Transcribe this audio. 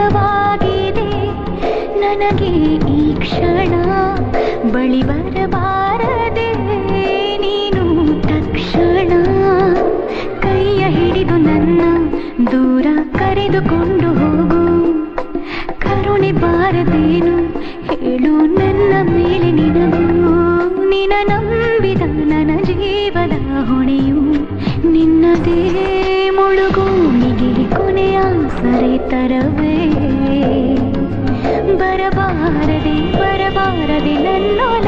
ಭಯವಾಗಿದೆ ನನಗೆ ಈ ಕ್ಷಣ ಬಳಿ ಬರಬಾರದೆ ನೀನು ತಕ್ಷಣ ಕೈಯ ಹಿಡಿದು ನನ್ನ ದೂರ ಕರೆದುಕೊಂಡು ಹೋಗು ಕರುಣೆ ಬಾರದೇನು ಹೇಳು ನನ್ನ ಮೇಲೆ ನಿನಗೂ ನಿನ ನಂಬಿದ ನನ್ನ ಜೀವದ ಹೊಣೆಯು ನಿನ್ನದೇ ಮುಳುಗೋಣಿಗೆ ಕೊನೆಯ ಸರಿ ತರವೇ ಬರಬಾರದೆ ನನ್ನೊಲ